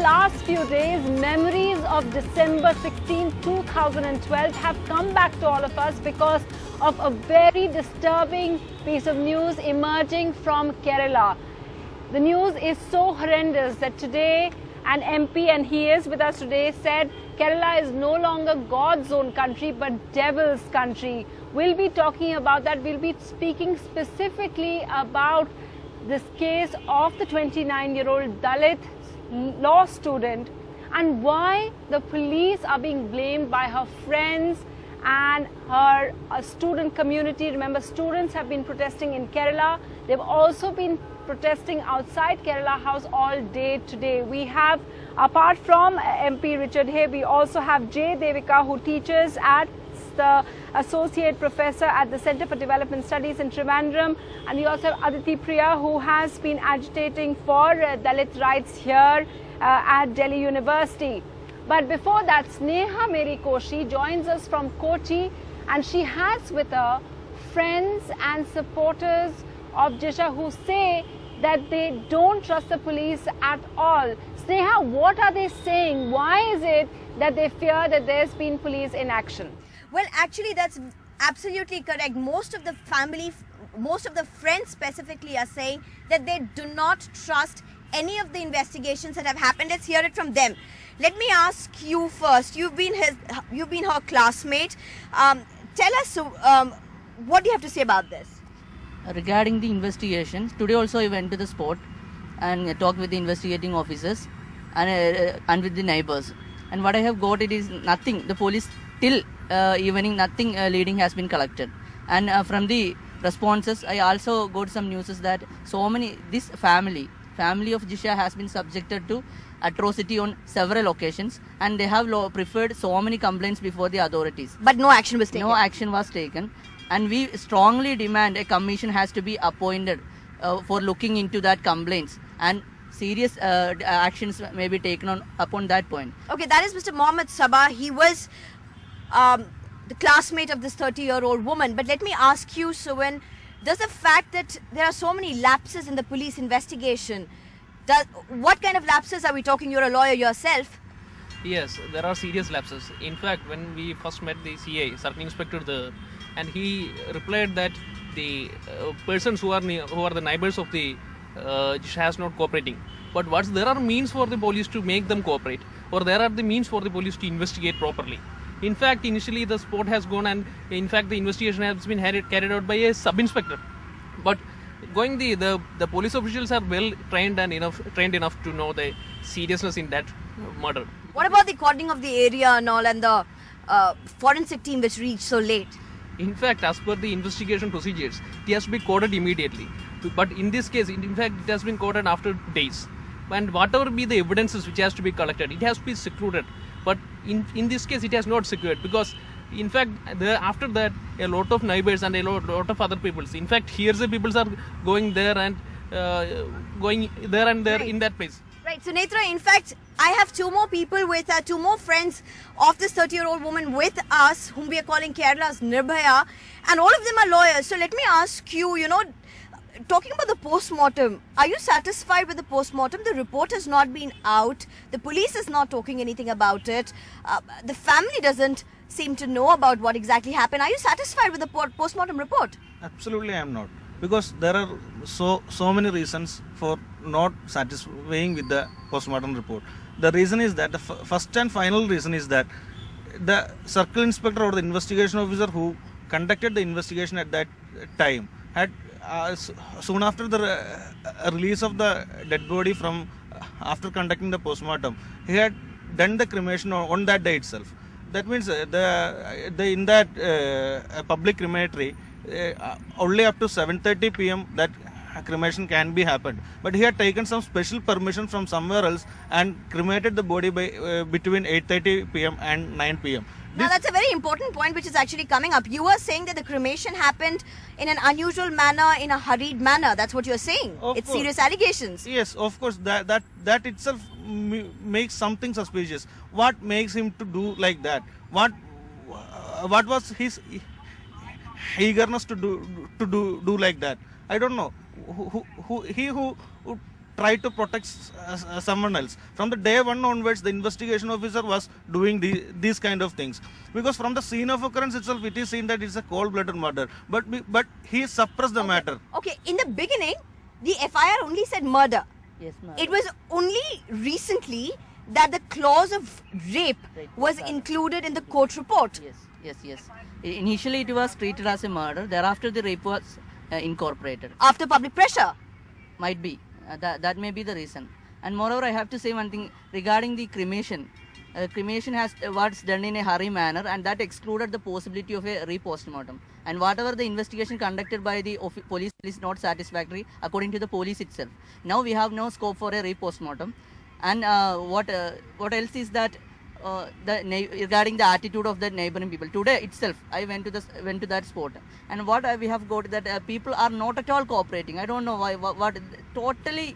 last few days, memories of December 16, 2012 have come back to all of us because of a very disturbing piece of news emerging from Kerala. The news is so horrendous that today an MP, and he is with us today, said Kerala is no longer God's own country but devil's country. We'll be talking about that. We'll be speaking specifically about this case of the 29-year-old Dalit law student and why the police are being blamed by her friends and her student community. Remember, students have been protesting in Kerala. They've also been protesting outside Kerala House all day today. We have, apart from MP Richard Hay, we also have J. Devika, who teaches at the Associate Professor at the Center for Development Studies in Trivandrum, and we also have Aditi Priya, who has been agitating for Dalit rights here at Delhi University. But before that, Sneha Meri Koshi joins us from Kochi, and she has with her friends and supporters of Jisha who say that they don't trust the police at all. Sneha, what are they saying? Why is it that they fear that there's been police inaction? Well, actually, that's absolutely correct. Most of the family, most of the friends specifically are saying that they do not trust any of the investigations that have happened. Let's hear it from them. Let me ask you first. You've been her classmate. Tell us, what do you have to say about this? Regarding the investigations, today also I went to the spot and talked with the investigating officers and with the neighbors. And what I have got, it is nothing. The police till evening, nothing leading has been collected. And from the responses, I also got some news that this family of Jisha has been subjected to atrocity on several occasions, and they have preferred so many complaints before the authorities. But no action was taken. No action was taken. And we strongly demand a commission has to be appointed for looking into that complaints, and serious actions may be taken upon that point. Okay, that is Mr. Mohammed Sabah. He was the classmate of this 30-year-old woman. But let me ask you, Suvan, does the fact that there are so many lapses in the police investigation, what kind of lapses are we talking? You're a lawyer yourself. Yes, there are serious lapses. In fact, when we first met the CA, Circle Inspector, and he replied that the persons who are the neighbors of the has not cooperating. But there are means for the police to make them cooperate, or there are the means for the police to investigate properly. In fact, initially the sport has gone, and in fact the investigation has been carried out by a sub-inspector. But the police officials are well trained enough to know the seriousness in that murder. What about the cording of the area and all, and the forensic team which reached so late? In fact, as per the investigation procedures, it has to be coded immediately. But in this case, in fact, it has been coded after days. And whatever be the evidences which has to be collected, it has to be secluded. But in this case, it has not secured, because in fact, after that, a lot of neighbors and a lot of other peoples, in fact, here the peoples are going there and there in that place. Right. So, Netra, in fact, I have two more friends of this 30-year-old woman with us, whom we are calling Kerala's Nirbhaya, and all of them are lawyers. So, let me ask you, talking about the post-mortem, are you satisfied with the post-mortem? The report has not been out. The police is not talking anything about it. The family doesn't seem to know about what exactly happened. Are you satisfied with the post-mortem report? Absolutely, I am not. Because there are so many reasons for not satisfying with the post-mortem report. The reason is that, the first and final reason is that the circle inspector or the investigation officer who conducted the investigation at that time had soon after the release of the dead body from after conducting the post-mortem, he had done the cremation on that day itself. That means in that public crematory, only up to 7:30 p.m. that cremation can be happened. But he had taken some special permission from somewhere else and cremated the body by between 8:30 p.m. and 9 p.m. Now that's a very important point which is actually coming up. You were saying that the cremation happened in an unusual manner, in a hurried manner. That's what you're saying. It's serious allegations. Yes, of course. That itself makes something suspicious. What makes him to do like that? What was his eagerness to do like that? I don't know. Who try to protect someone else. From the day one onwards, the investigation officer was doing these kind of things. Because from the scene of occurrence itself, it is seen that it's a cold-blooded murder. But he suppressed the matter. Okay, in the beginning, the FIR only said murder. Yes, ma'am. It was only recently that the clause of rape was included in the court report. Yes. Initially, it was treated as a murder. Thereafter, the rape was incorporated. After public pressure. Might be. That may be the reason. And moreover, I have to say one thing regarding the cremation. Cremation was done in a hurry manner, and that excluded the possibility of a re-postmortem. And whatever the investigation conducted by the police is not satisfactory according to the police itself. Now we have no scope for a re-postmortem. And what else is that regarding the attitude of the neighboring people. Today itself, I went to that spot, and what we have got that people are not at all cooperating. I don't know why. What totally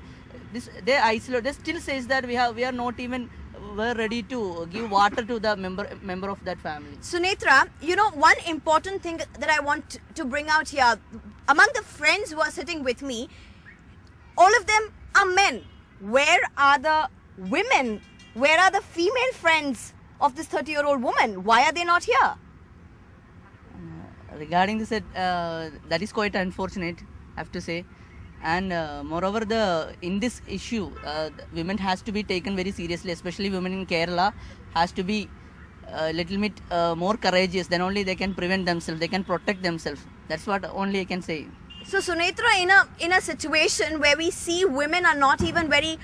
they isolate. They still says that we are not even ready to give water to the member of that family. Sunetra, one important thing that I want to bring out here, among the friends who are sitting with me, all of them are men. Where are the women? Where are the female friends of this 30-year-old woman? Why are they not here? Regarding this, that is quite unfortunate, I have to say. And moreover, in this issue, women has to be taken very seriously, especially women in Kerala has to be a little bit more courageous. Then only they can prevent themselves, they can protect themselves. That's what only I can say. So Sunetra, in a situation where we see women are not even very,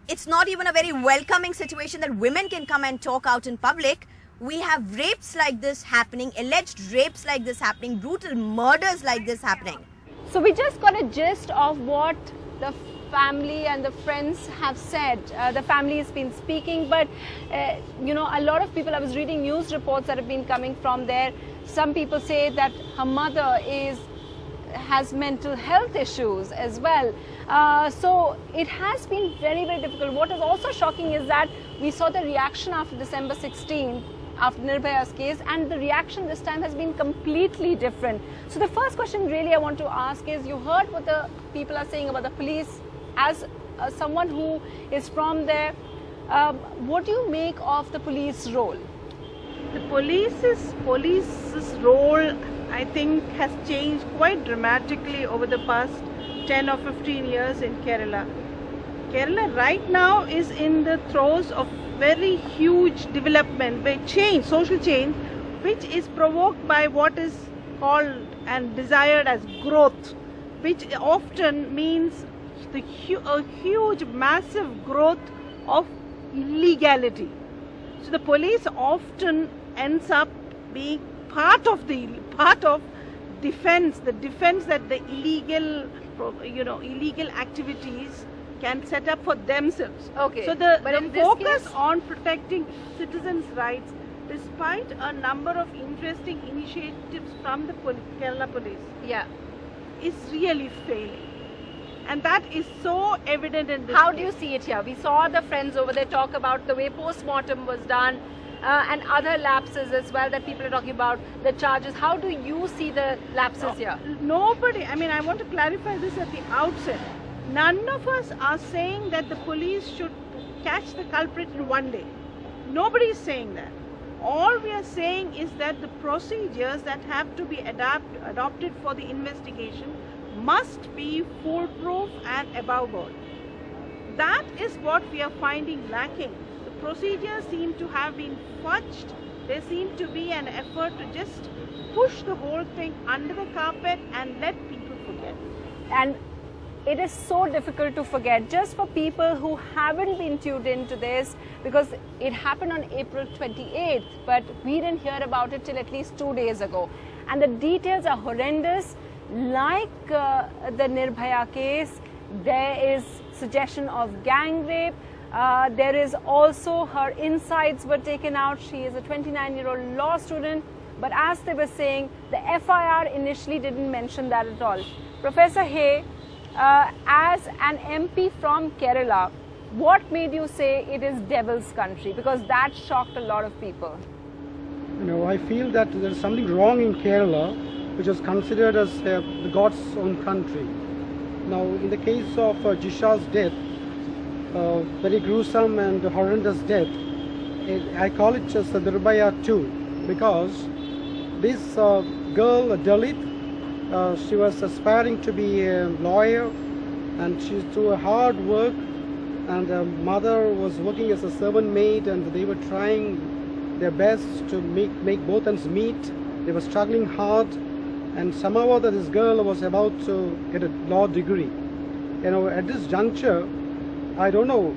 it's not even a very welcoming situation that women can come and talk out in public. We have rapes like this happening, alleged rapes like this happening, brutal murders like this happening. So we just got a gist of what the family and the friends have said. The family has been speaking, but a lot of people, I was reading news reports that have been coming from there. Some people say that her mother has mental health issues as well. So it has been very, very difficult. What is also shocking is that we saw the reaction after December 16th, after Nirbhaya's case, and the reaction this time has been completely different. So the first question really I want to ask is, you heard what the people are saying about the police. As someone who is from there, what do you make of the police role? The police's role, I think, has changed quite dramatically over the past 10 or 15 years in Kerala. Kerala right now is in the throes of very huge development, social change, which is provoked by what is called and desired as growth, which often means a huge, massive growth of illegality. So the police often ends up being part of defense, the defense that the illegal activities can set up for themselves. Okay. So the focus on protecting citizens' rights, despite a number of interesting initiatives from the Kerala police, is really failing. And that is so evident in this How case. do you see it here? We saw the friends over there talk about the way post-mortem was done and other lapses as well that people are talking about, the charges. How do you see the lapses here? Nobody, I want to clarify this at the outset. None of us are saying that the police should catch the culprit in one day. Nobody is saying that. All we are saying is that the procedures that have to be adopted for the investigation must be foolproof and above board. That is what we are finding lacking. The procedures seem to have been fudged. There seems to be an effort to just push the whole thing under the carpet and let people forget. And it is so difficult to forget, just for people who haven't been tuned into this, because it happened on April 28th, but we didn't hear about it till at least 2 days ago. And the details are horrendous. Like the Nirbhaya case, there is suggestion of gang rape. There is also her insides were taken out. She is a 29-year-old law student. But as they were saying, the FIR initially didn't mention that at all. Professor Hay, as an MP from Kerala, what made you say it is devil's country? Because that shocked a lot of people. I feel that there is something wrong in Kerala, which is considered as the God's own country. Now, in the case of Jisha's death, very gruesome and horrendous death, I call it just Nirbhaya 2, because this girl, a Dalit, she was aspiring to be a lawyer, and she through a hard work, and her mother was working as a servant maid, and they were trying their best to make both ends meet. They were struggling hard, and somehow that this girl was about to get a law degree. You know, at this juncture, I don't know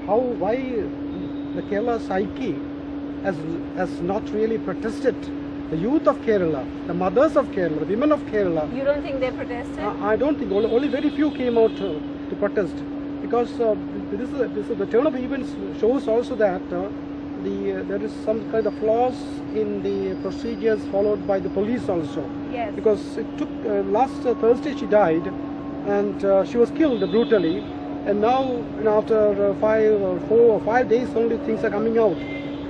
why the Kerala psyche has not really protested. The youth of Kerala, the mothers of Kerala, the women of Kerala. You don't think they protested? I don't think. Only very few came out to protest, because this is the turn of events shows also that there is some kind of flaws in the procedures followed by the police also. Yes. Because it took last Thursday she died, and she was killed brutally, and now after 4 or 5 days only things are coming out.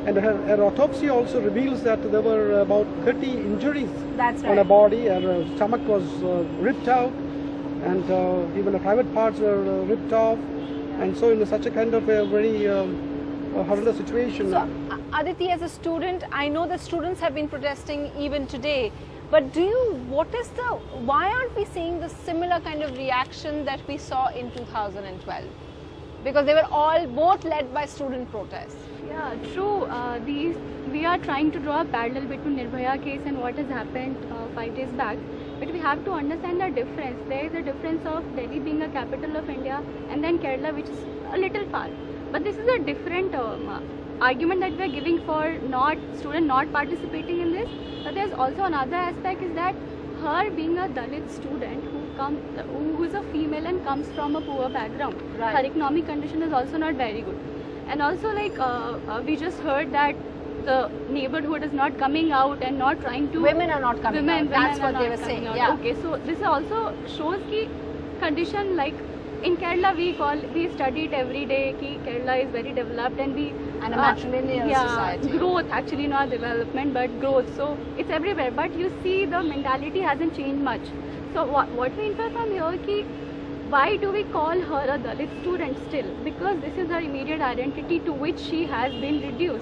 And her autopsy also reveals that there were about 30 injuries That's right. on her body. Her stomach was ripped out, and even her private parts were ripped off. And so in such a kind of a very horrendous situation. So, Aditi, as a student, I know that students have been protesting even today. But why aren't we seeing the similar kind of reaction that we saw in 2012? Because they were both led by student protests. Yeah, true. We are trying to draw a parallel between Nirbhaya case and what has happened 5 days back. But we have to understand the difference. There is a difference of Delhi being a capital of India and then Kerala, which is a little far. But this is a different argument that we are giving for student not participating in this. But there's also another aspect is that her being a Dalit student who is a female and comes from a poor background. Right. Her economic condition is also not very good. And also we just heard that the neighborhood is not coming out and not trying to... Women are not coming out. That's what they were saying. Yeah. Okay, so this also shows ki condition like in Kerala we study it every day ki Kerala is very developed and And a matrilineal society. Growth, actually not development but growth. So it's everywhere. But you see the mentality hasn't changed much. So what we infer from here ki why do we call her a Dalit student still? Because this is her immediate identity to which she has been reduced.